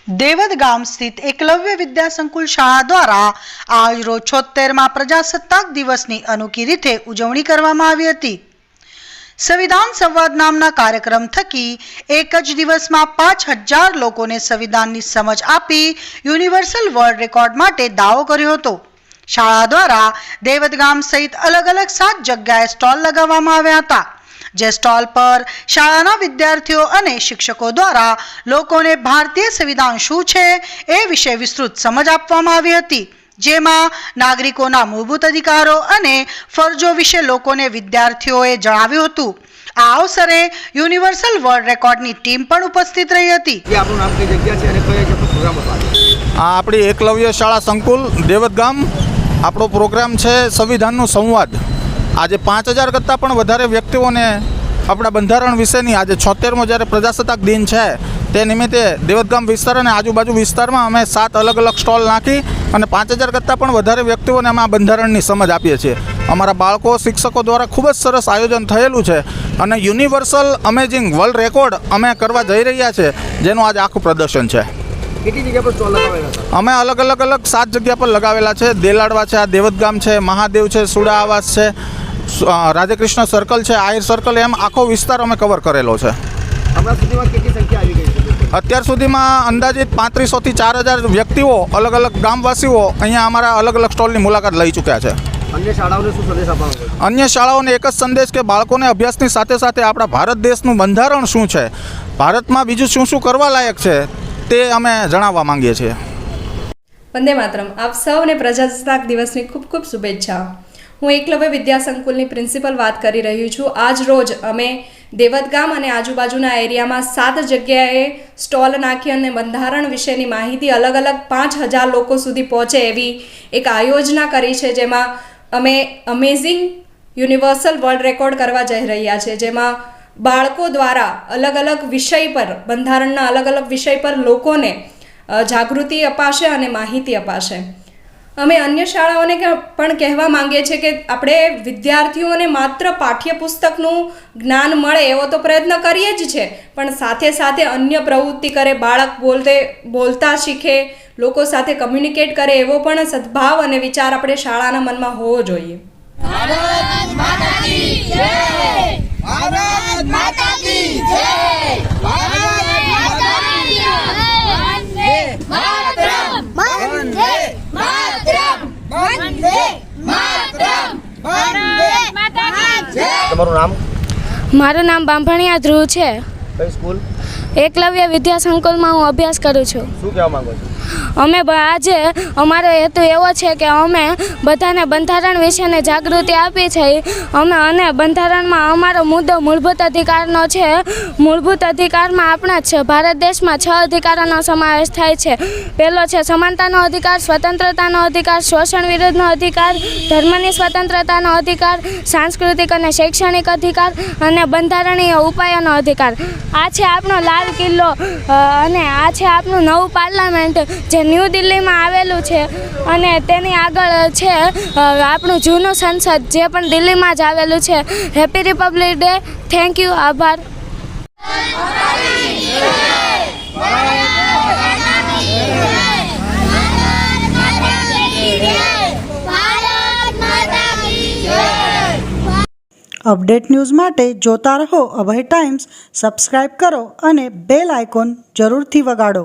देवद गाम स्थित एकलव्य विद्या संकुल शाळा द्वारा आज रोज 76मा प्रजासत्ताक दिवसની અનોખી રીતે ઉજવણી કરવામાં આવી હતી। સંવિધાન સંવાદ નામના કાર્યક્રમ થકી એક જ દિવસમાં 5000 લોકોને સંવિધાનની સમજ આપી યુનિવર્સલ વર્લ્ડ રેકોર્ડ માટે દાવો કર્યો હતો। શાળા દ્વારા દેવદ ગામ સહિત અલગ અલગ 7 જગ્યાએ સ્ટોલ લગાવવામાં આવ્યા હતા, જે સ્ટોલ પર શાળાના વિદ્યાર્થીઓ અને શિક્ષકો દ્વારા લોકોને ભારતીય સંવિધાન શું છે એ વિશે વિસ્તૃત સમજ આપવામાં આવી હતી, જેમાં નાગરિકોના મૂળભૂત અધિકારો અને ફરજો વિશે લોકોને વિદ્યાર્થીઓએ જણાવ્યું હતું। આ અવસરે યુનિવર્સલ વર્લ્ડ રેકોર્ડની ટીમ પણ ઉપસ્થિત રહી હતી। આપણું નામ કઈ જગ્યા છે અને કયા જગ્યા પ્રોગ્રામ હતો? આપણી એકલવ્ય શાળા સંકુલ દેવદ ગામ આપણો પ્રોગ્રામ છે સંવિધાનનો સંવાદ। આજે 5000 કરતાં પણ વધારે વ્યક્તિઓને આપણા બંધારણ વિશેની આજે 76મો જ્યારે પ્રજાસત્તાક દિન છે તે નિમિત્તે દેવદગામ વિસ્તાર અને આજુબાજુ વિસ્તારમાં અમે 7 અલગ અલગ સ્ટોલ નાખી અને 5000 કરતાં પણ વધારે વ્યક્તિઓને અમે આ બંધારણની સમજ આપીએ છીએ। અમારા બાળકો શિક્ષકો દ્વારા ખૂબ જ સરસ આયોજન થયેલું છે અને યુનિવર્સલ અમેઝિંગ વર્લ્ડ રેકોર્ડ અમે કરવા જઈ રહ્યા છે, જેનું આજે આખું પ્રદર્શન છે। કેટલી જગ્યા પર સ્ટોલ લગાવેલા હતા? અમે અલગ અલગ 7 જગ્યા પર લગાવેલા છે। દેલાડવા છે, આ દેવદગામ છે, મહાદેવ છે, સુડા આવાસ છે, રાધાકૃષ્ણ સર્કલ છે, આહિર સર્કલ, એમ આખો વિસ્તાર અમે કવર કરેલો છે। હમણાં સુધીમાં કેટલી સંખ્યા આવી ગઈ છે? અત્યાર સુધીમાં અંદાજિત 3500 થી 4000 વ્યક્તિઓ અલગ અલગ ગામવાસીઓ અહીંયા અમારા અલગ અલગ સ્ટોલની મુલાકાત લઈ ચૂક્યા છે। અન્ય શાળાઓને શું સંદેશ આપવાનો છે? અન્ય શાળાઓને એક જ સંદેશ કે બાળકોને અભ્યાસની સાથે સાથે આપણા ભારત દેશનું બંધારણ શું છે, ભારતમાં બીજું શું શું કરવા લાયક છે તે અમે જણાવવા માંગીએ છીએ। વંદે માતરમ। આપ સૌને પ્રજાસત્તાક દિવસની ખૂબ ખૂબ શુભેચ્છાઓ। હું એકલવ્ય વિદ્યા સંકુલની પ્રિન્સિપલ વાત કરી રહી છું। આજ રોજ અમે દેવદ ગામ અને આજુબાજુના એરિયામાં 7 જગ્યાએ સ્ટોલ નાખી અને બંધારણ વિશેની માહિતી અલગ અલગ 5000 લોકો સુધી પહોંચે એવી એક આયોજના કરી છે, જેમાં અમે અમેઝિંગ યુનિવર્સલ વર્લ્ડ રેકોર્ડ કરવા જઈ રહ્યા છે, જેમાં બાળકો દ્વારા અલગ અલગ વિષય પર, બંધારણના અલગ અલગ વિષય પર લોકોને જાગૃતિ અપાશે અને માહિતી અપાશે। અમે અન્ય શાળાઓને પણ કહેવા માંગીએ છીએ કે આપણે વિદ્યાર્થીઓને માત્ર પાઠ્યપુસ્તકનું જ્ઞાન મળે એવો તો પ્રયત્ન કરીએ જ છે, પણ સાથે સાથે અન્ય પ્રવૃત્તિ કરે, બાળક બોલતા શીખે, લોકો સાથે કમ્યુનિકેટ કરે એવો પણ સદ્ભાવ અને વિચાર આપણે શાળાના મનમાં હોવો જોઈએ। ભારત માતા કી જય! ભારત માતા કી જય! ભારત માતા કી જય! વંદે માતરમ! વંદે માતરમ! વંદે માતરમ! વંદે માતા કી જય! તમારું નામ? મારું નામ બાંભણિયા ધ્રુવ છે। કઈ સ્કૂલ? એકલવ્ય વિદ્યા સંકુલમાં હું અભ્યાસ કરું છું। શું કહેવા માંગો છો? અમે આજે અમારો હેતુ એવો છે કે અમે બધાને બંધારણ વિશેની જાગૃતિ આપી છે અને બંધારણમાં અમારો મુદ્દો મૂળભૂત અધિકારનો છે। મૂળભૂત અધિકારમાં આપણા ભારત દેશમાં 6 અધિકારોનો સમાવેશ થાય છે। પહેલો છે સમાનતાનો અધિકાર, સ્વતંત્રતાનો અધિકાર, શોષણ વિરુદ્ધનો અધિકાર, ધર્મની સ્વતંત્રતાનો અધિકાર, સાંસ્કૃતિક અને શૈક્ષણિક અધિકાર અને બંધારણીય ઉપાયોનો અધિકાર। આ છે આપણો લાલ કિલ્લો અને આ છે આપણું નવું પાર્લામેન્ટ જે ન્યૂ દિલ્હીમાં આવેલું છે અને તેની આગળ છે આપણું જૂનું સંસદ જે પણ દિલ્હીમાં જ આવેલું છે। Happy Republic day! Thank you, આભાર। અપડેટ ન્યૂઝ માટે જોતા રહો અભય ટાઈમ્સ, સબસ્ક્રાઇબ કરો અને બેલ આઇકોન જરૂરથી વગાડો।